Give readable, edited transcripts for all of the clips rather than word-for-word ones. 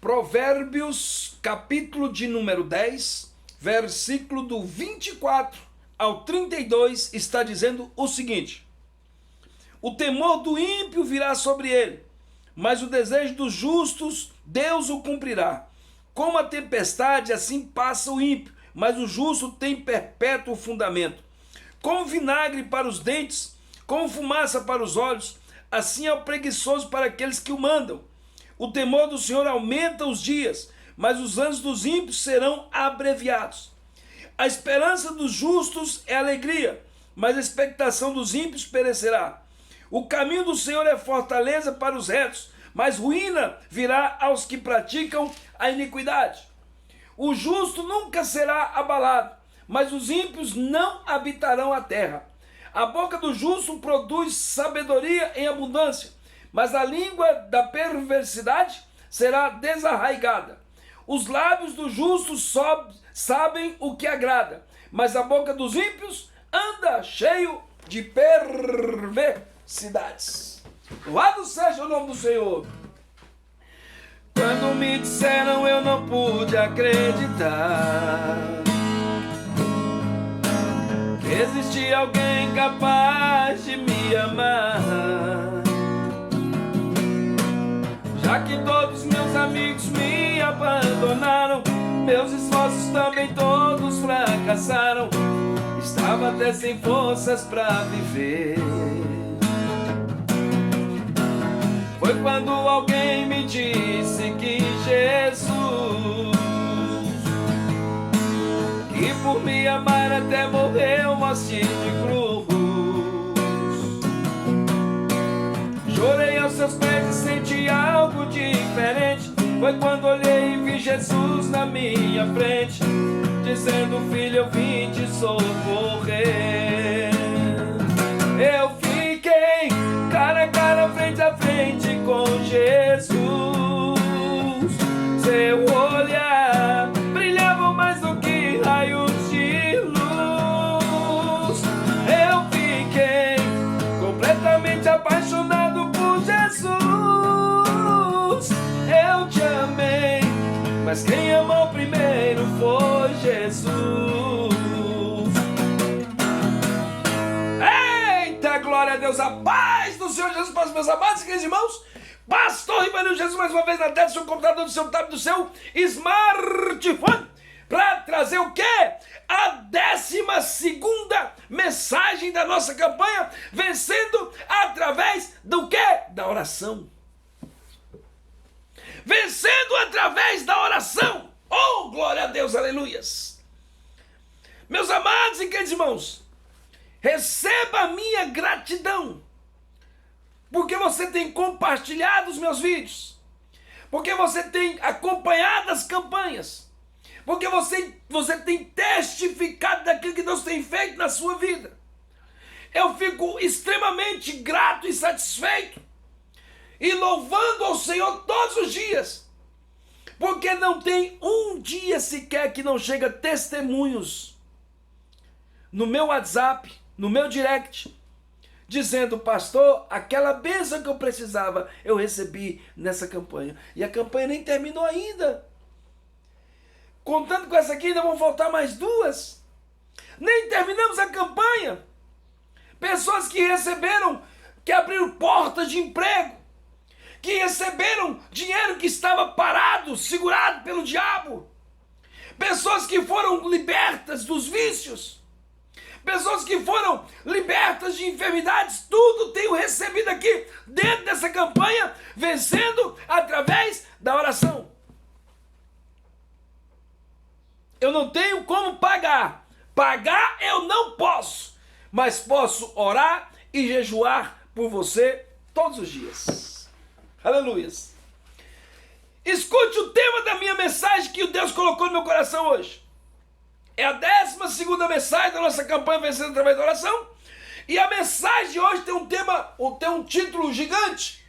Provérbios, capítulo de número 10, versículo do 24 ao 32, está dizendo o seguinte: o temor do ímpio virá sobre ele, mas o desejo dos justos, Deus o cumprirá. Como a tempestade, assim passa o ímpio, mas o justo tem perpétuo fundamento. Como vinagre para os dentes, como fumaça para os olhos, assim é o preguiçoso para aqueles que o mandam. O temor do Senhor aumenta os dias, mas os anos dos ímpios serão abreviados. A esperança dos justos é alegria, mas a expectação dos ímpios perecerá. O caminho do Senhor é fortaleza para os retos, mas ruína virá aos que praticam a iniquidade. O justo nunca será abalado, mas os ímpios não habitarão a terra. A boca do justo produz sabedoria em abundância, mas a língua da perversidade será desarraigada. Os lábios do justo sabem o que agrada, mas a boca dos ímpios anda cheio de perversidades. Louvado seja o nome do Senhor. Quando me disseram, eu não pude acreditar que existia alguém capaz de me amar, já que todos meus amigos me abandonaram, meus esforços também todos fracassaram, estava até sem forças para viver. Foi quando alguém me disse que Jesus, que por me amar até morreu morte de cruz. Chorei aos seus pés e senti algo diferente. Foi quando olhei e vi Jesus na minha frente, dizendo: filho, eu vim te socorrer. Eu fiquei cara a cara, frente a frente com Jesus. Seu olhar brilhava mais do que raios de luz. Eu fiquei completamente apaixonado por Jesus. Eu te amei, mas quem amou primeiro foi Jesus. Eita, glória a Deus, a paz do Senhor Jesus para os meus amados e queridos irmãos. Pastor Ribeiro Jesus mais uma vez na tela do seu computador, do seu tablet, do seu smartphone, para trazer o quê? A 12ª mensagem da nossa campanha, vencendo através do quê? Da oração. Vencendo através da oração. Oh, glória a Deus, aleluias. Meus amados e queridos irmãos, receba a minha gratidão, porque você tem compartilhado os meus vídeos, porque você tem acompanhado as campanhas, porque você tem testificado daquilo que Deus tem feito na sua vida. Eu fico extremamente grato e satisfeito, e louvando ao Senhor todos os dias, porque não tem um dia sequer que não chega testemunhos no meu WhatsApp, no meu direct, dizendo: pastor, aquela bênção que eu precisava, eu recebi nessa campanha. E a campanha nem terminou ainda. Contando com essa aqui, ainda vão faltar mais 2. Nem terminamos a campanha. Pessoas que receberam, que abriram portas de emprego, que receberam dinheiro que estava parado, segurado pelo diabo. Pessoas que foram libertas dos vícios. Pessoas que foram libertas de enfermidades. Tudo tenho recebido aqui dentro dessa campanha, vencendo através da oração. Eu não tenho como pagar. Pagar eu não posso, mas posso orar e jejuar por você todos os dias. Aleluias. Escute o tema da minha mensagem que Deus colocou no meu coração hoje. É a 12ª mensagem da nossa campanha Vencendo através da oração. E a mensagem de hoje tem um título gigante.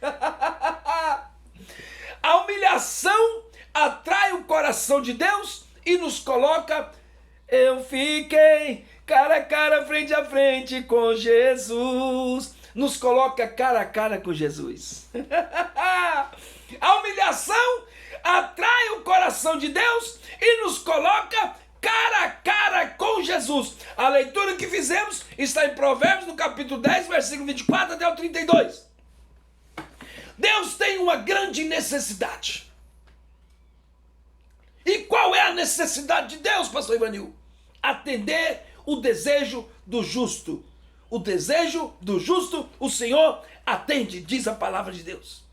A humilhação atrai o coração de Deus e nos coloca. Eu fiquei cara a cara, frente a frente com Jesus. Nos coloca cara a cara com Jesus. A humilhação atrai coração de Deus e nos coloca cara a cara com Jesus. A leitura que fizemos está em Provérbios, no capítulo 10, versículo 24 até o 32. Deus tem uma grande necessidade. E qual é a necessidade de Deus, pastor Ivanil? Atender o desejo do justo. O desejo do justo, o Senhor atende, diz a palavra de Deus.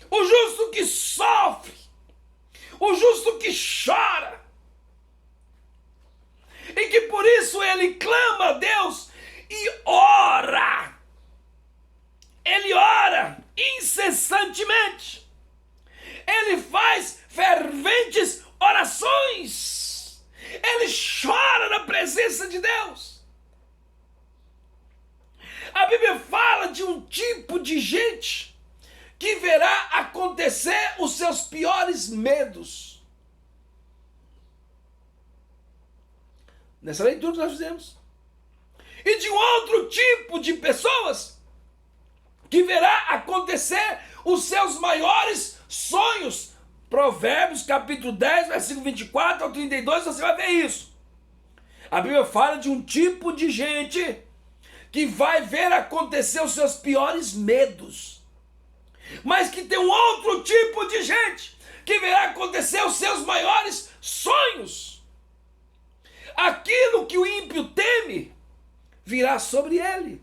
O justo que sofre, o justo que chora, e que por isso ele clama a Deus e ora. Ele ora incessantemente. Ele faz ferventes orações. Ele chora na presença de Deus. A Bíblia fala de um tipo de gente que verá acontecer os seus piores medos. Nessa leitura que nós fizemos. E de um outro tipo de pessoas que verá acontecer os seus maiores sonhos. Provérbios capítulo 10, versículo 24 ao 32, você vai ver isso. A Bíblia fala de um tipo de gente que vai ver acontecer os seus piores medos. Mas que tem um outro tipo de gente que verá acontecer os seus maiores sonhos. Aquilo que o ímpio teme virá sobre ele.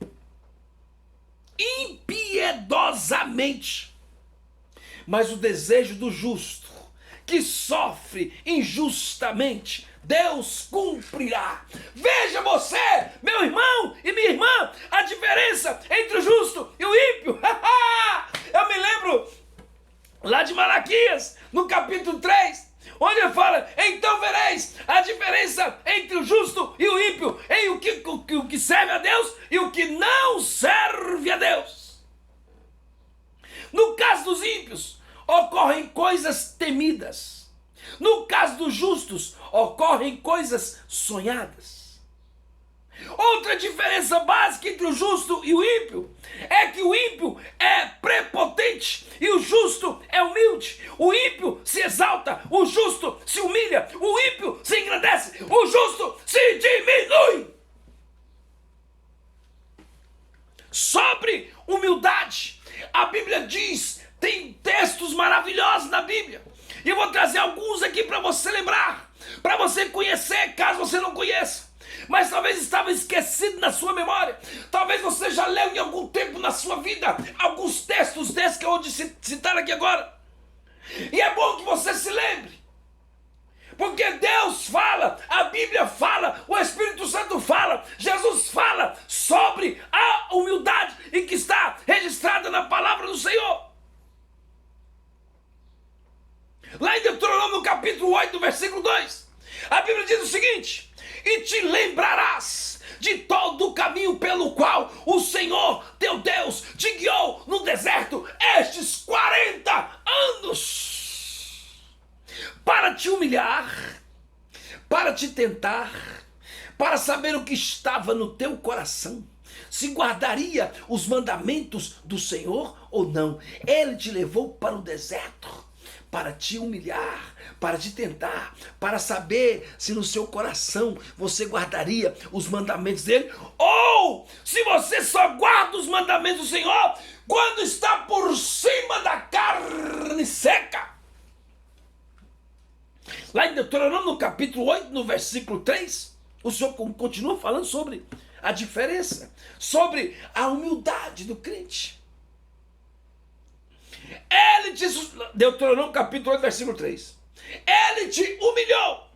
Impiedosamente. Mas o desejo do justo, que sofre injustamente, Deus cumprirá. Veja você, meu irmão e minha irmã, a diferença entre o justo e o ímpio. Eu me lembro lá de Malaquias, no capítulo 3, onde ele fala: então vereis a diferença entre o justo e o ímpio, em o que serve a Deus e o que não serve a Deus. No caso dos ímpios, ocorrem coisas temidas. No caso dos justos, ocorrem coisas sonhadas. Outra diferença básica entre o justo e o ímpio é que o ímpio é prepotente e o justo é humilde. O ímpio se exalta, o justo se humilha. O ímpio se engrandece, o justo se diminui. Sobre humildade, a Bíblia diz, tem textos maravilhosos na Bíblia. E eu vou trazer alguns aqui para você lembrar, para você conhecer, caso você não conheça. Mas talvez estava esquecido na sua memória. Talvez você já leu em algum tempo na sua vida alguns textos desses que eu vou citar aqui agora. E é bom que você se lembre. Porque Deus fala, a Bíblia fala, o Espírito Santo fala, Jesus fala sobre a humildade e que está registrada na palavra do Senhor. Lá em Deuteronômio, no capítulo 8, versículo 2, a Bíblia diz o seguinte: e te lembrarás de todo o caminho pelo qual o Senhor teu Deus te guiou no deserto estes 40 anos, para te humilhar, para te tentar, para saber o que estava no teu coração, se guardaria os mandamentos do Senhor ou não. Ele te levou para o deserto para te humilhar, para te tentar, para saber se no seu coração você guardaria os mandamentos dele, ou se você só guarda os mandamentos do Senhor quando está por cima da carne seca. Lá em Deuteronômio, no capítulo 8, no versículo 3, o Senhor continua falando sobre a diferença, sobre a humildade do crente. Ele te, Deuteronômio capítulo 8, versículo 3. Ele te humilhou,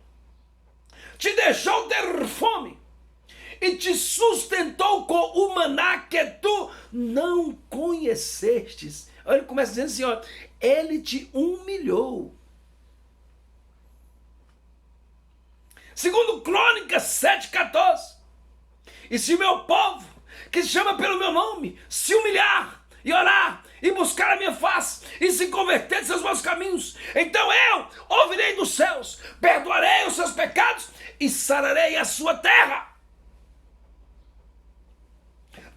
te deixou ter fome e te sustentou com o maná que tu não conhecestes. Olha, ele começa dizendo assim, ó, ele te humilhou. Segundo Crônicas 7,14. E se o meu povo, que se chama pelo meu nome, se humilhar e orar e buscar a minha face e se converter de seus maus caminhos, então eu ouvirei dos céus, perdoarei os seus pecados e sararei a sua terra.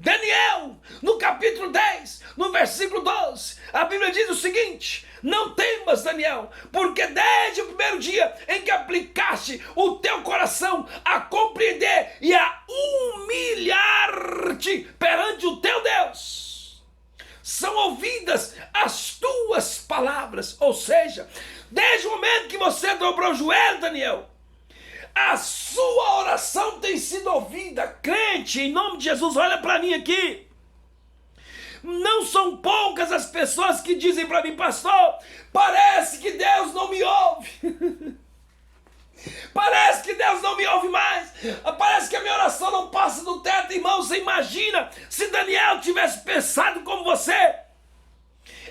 Daniel, no capítulo 10, no versículo 12, a Bíblia diz o seguinte: não temas, Daniel, porque desde o primeiro dia em que aplicaste o teu coração a compreender e a humilhar-te perante o teu Deus, são ouvidas as tuas palavras. Ou seja, desde o momento que você dobrou o joelho, Daniel, a sua oração tem sido ouvida. Crente, em nome de Jesus, olha para mim aqui. Não são poucas as pessoas que dizem para mim: pastor, parece que Deus não me ouve. Parece que Deus não me ouve mais. Parece que a minha oração não passa do teto. Irmão, você imagina se Daniel tivesse pensado como você?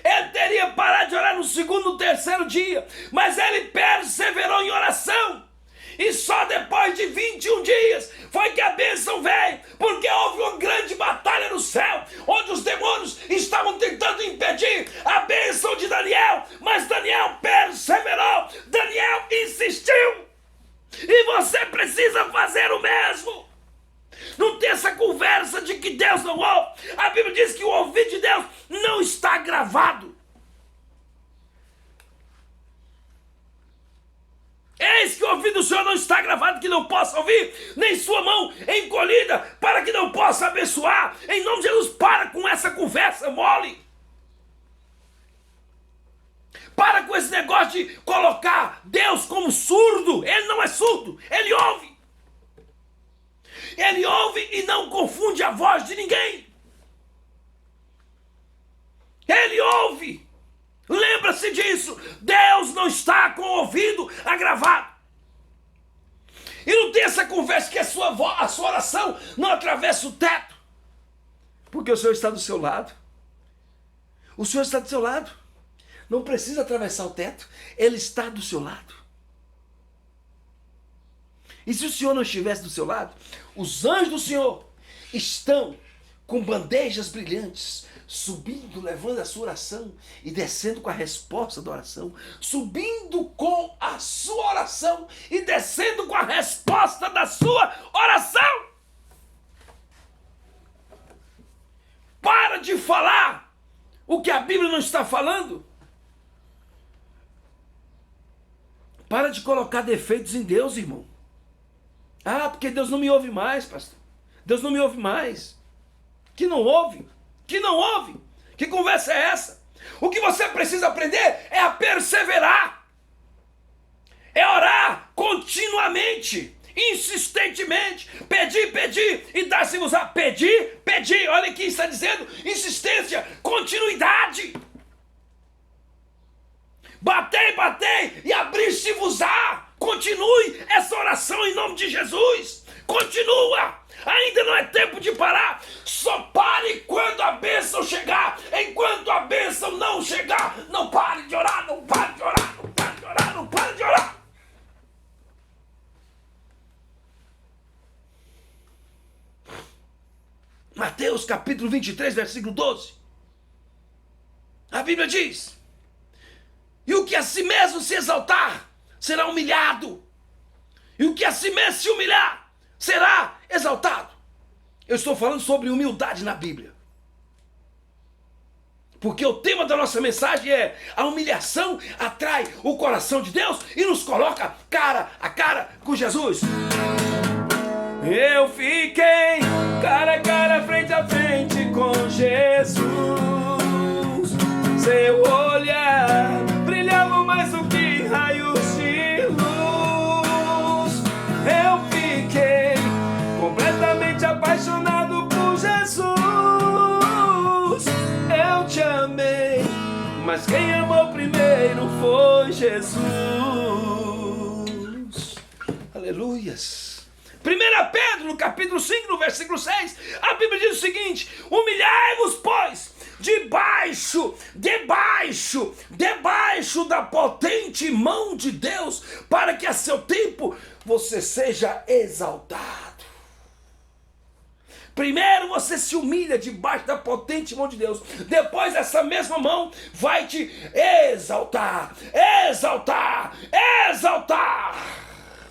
Ele teria parado de orar no segundo, no terceiro dia. Mas ele perseverou em oração. E só depois de 21 dias foi que a bênção veio, porque houve uma grande batalha no céu, onde os demônios estavam tentando impedir a bênção de Daniel, mas Daniel perseverou, Daniel insistiu, e você precisa fazer o mesmo. Não tem essa conversa de que Deus não ouve. A Bíblia diz que o ouvido de Deus não está gravado. Eis que o ouvido do Senhor não está gravado, que não possa ouvir, nem sua mão encolhida, para que não possa abençoar. Em nome de Jesus, para com essa conversa mole. Para com esse negócio de colocar Deus como surdo. Ele não é surdo, ele ouve. Ele ouve e não confunde a voz de ninguém. Ele ouve. Lembra-se disso. Deus não está com o ouvido agravado. E não tem essa conversa que a sua oração não atravessa o teto. Porque o Senhor está do seu lado. O Senhor está do seu lado. Não precisa atravessar o teto. Ele está do seu lado. E se o Senhor não estivesse do seu lado, os anjos do Senhor estão com bandejas brilhantes, subindo, levando a sua oração e descendo com a resposta da oração, subindo com a sua oração e descendo com a resposta da sua oração. Para de falar o que a Bíblia não está falando. Para de colocar defeitos em Deus, irmão. Ah, porque Deus não me ouve mais, pastor. Deus não me ouve mais. Que não ouve? Que não ouve? Que conversa é essa? O que você precisa aprender é a perseverar. É orar continuamente, insistentemente. Pedir e dar-se-vos-á. Pedir. Olha aqui, está dizendo insistência, continuidade. Batei e abrir-se-vos-á. Continue essa oração em nome de Jesus. Continua. Ainda não é tempo de parar. Só pare quando a bênção chegar. Enquanto a bênção não chegar, não pare de orar, não pare de orar, não pare de orar, não pare de orar. Mateus capítulo 23, versículo 12. A Bíblia diz: e o que a si mesmo se exaltar será humilhado, e o que a si mesmo se humilhar será exaltado. Eu estou falando sobre humildade na Bíblia, porque o tema da nossa mensagem é: a humilhação atrai o coração de Deus e nos coloca cara a cara com Jesus. Eu fiquei cara a cara, frente a frente com Jesus. Seu olhar brilhava mais do que raios de luz. Eu fiquei completamente apaixonado por Jesus. Eu te amei, mas quem amou primeiro foi Jesus. Aleluias. 1 Pedro, no capítulo 5, no versículo 6, a Bíblia diz o seguinte: humilhai-vos, pois, debaixo da potente mão de Deus, para que a seu tempo você seja exaltado. Primeiro você se humilha debaixo da potente mão de Deus. Depois essa mesma mão vai te exaltar.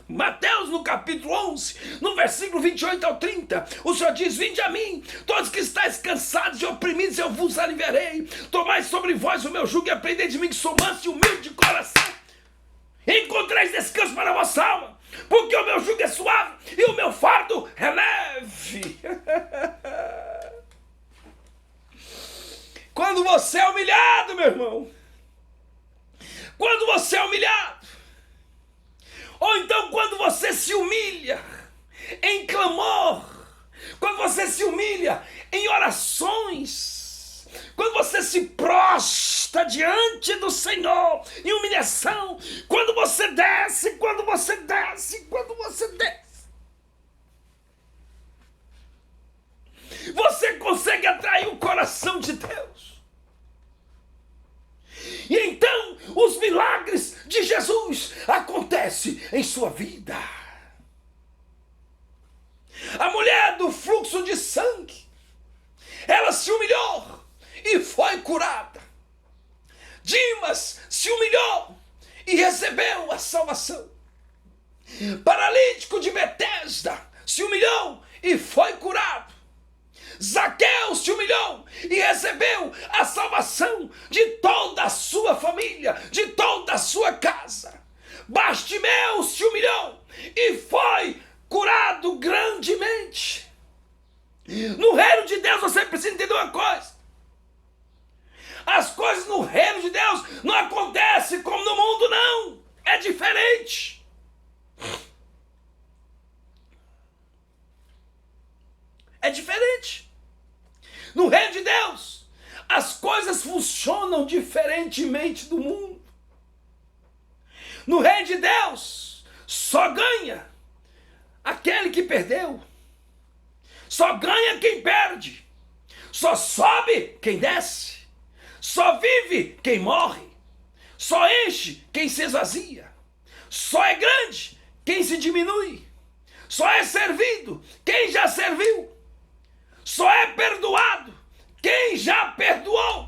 Mateus, no capítulo 11, no versículo 28 ao 30, o Senhor diz: vinde a mim, todos que estáis cansados e oprimidos, eu vos aliviarei. Tomai sobre vós o meu jugo e aprendei de mim, que sou manso e humilde de coração. Encontreis descanso para a vossa alma, porque o meu jugo é suave e o meu fardo é leve. Quando você é humilhado, meu irmão, quando você é humilhado, ou então quando você se humilha em clamor, quando você se humilha em orações, quando você se prostra diante do Senhor em humilhação, quando você desce, você consegue atrair o coração de Deus. E então os milagres de Jesus acontecem em sua vida. A mulher do fluxo de sangue, ela se humilhou e foi curada. Dimas se humilhou e recebeu a salvação. Paralítico de Betesda se humilhou e foi curado. Zaqueu se humilhou e recebeu a salvação de toda a sua família, de toda a sua casa. Bartimeu se humilhou e foi curado grandemente. No reino de Deus você precisa entender uma coisa: as coisas no reino de Deus não acontecem como no mundo, não. É diferente. É diferente. No reino de Deus, as coisas funcionam diferentemente do mundo. No reino de Deus, só ganha aquele que perdeu. Só ganha quem perde. Só sobe quem desce. Só vive quem morre. Só enche quem se esvazia. Só é grande quem se diminui. Só é servido quem já serviu. Só é perdoado quem já perdoou.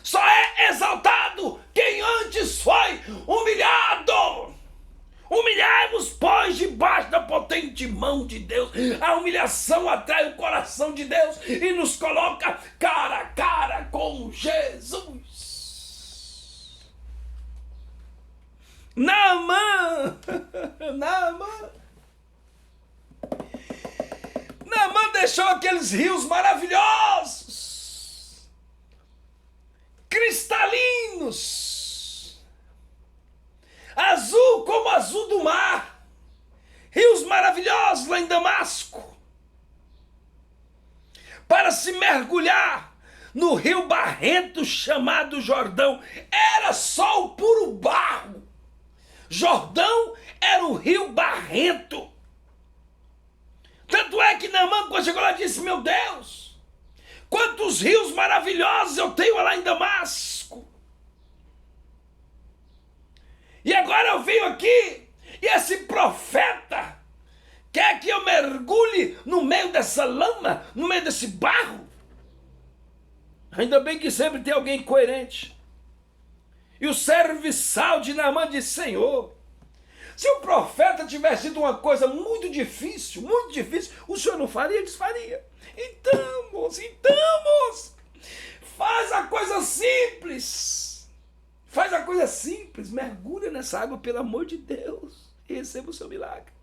Só é exaltado quem antes foi humilhado. Humilhai-vos, pois, debaixo da potente mão de Deus. A humilhação atrai o coração de Deus e nos coloca cara a cara com Jesus. Naamã deixou aqueles rios maravilhosos, cristalinos, azul como o azul do mar, rios maravilhosos lá em Damasco, para se mergulhar no rio barrento chamado Jordão. Era só o puro barro. Jordão era o rio barrento. Tanto é que Naamã, quando chegou lá, disse: meu Deus, quantos rios maravilhosos eu tenho lá em Damasco. E agora eu venho aqui e esse profeta quer que eu mergulhe no meio dessa lama, no meio desse barro. Ainda bem que sempre tem alguém coerente. E o serviçal de Naamã disse: Senhor, se o profeta tivesse dito uma coisa muito difícil, o senhor não faria? Ele faria. Então, moço, faz a coisa simples. Faz a coisa simples. Mergulha nessa água, pelo amor de Deus, e receba o seu milagre.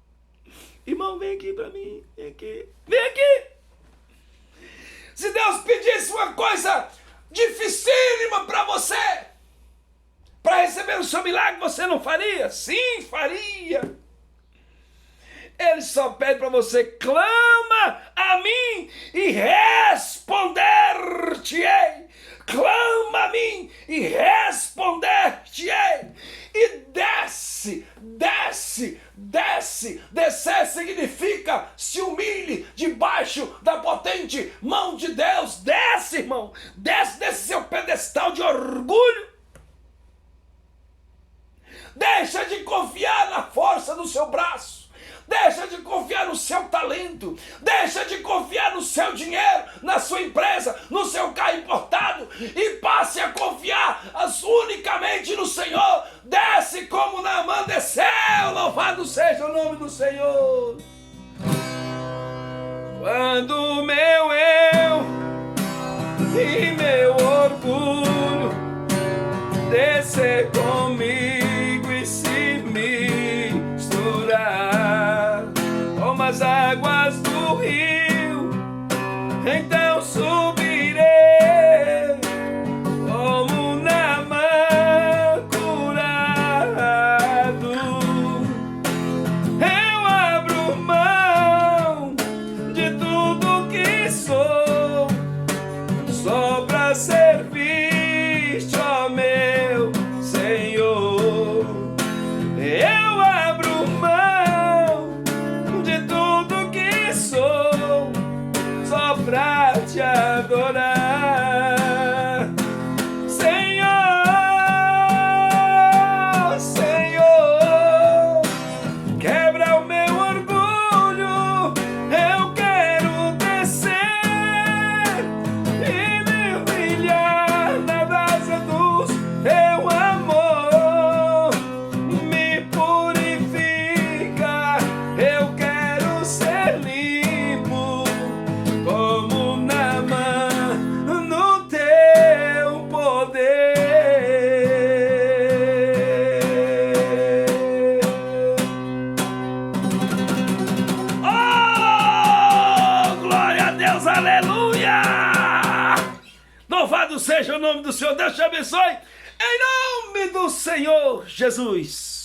Irmão, vem aqui para mim. Vem aqui. Vem aqui. Se Deus pedisse uma coisa dificílima para você, para receber o seu milagre, você não faria? Sim, faria. Ele só pede para você: clama a mim e responder-te-ei. Clama a mim e responder-te-ei. E desce. Descer significa se humilhe debaixo da potente mão de Deus. Desce, irmão. Desce desse seu pedestal de orgulho. Deixa de confiar na força do seu braço. deixa de confiar no seu talento, deixa de confiar no seu dinheiro, na sua empresa, no seu carro importado e passe a confiar unicamente no Senhor. Desce como Naamã desceu, louvado seja o nome do Senhor. Quando meu eu e meu orgulho descer comigo e se misturar como as águas do rio, então subirei como Naamã curado. Eu abro mão de tudo que sou, só pra servir-te, ó meu Senhor. Eu abro mão de tudo que sou, só pra te adorar. Senhor, Senhor, quebra o meu orgulho, eu quero descer e me humilhar na brasa do teu amor. Me purifica, eu quero ser limpo como Naamã no teu poder. Oh, glória a Deus, aleluia! Louvado seja o nome do Senhor. Deus te abençoe, em nome do Senhor Jesus.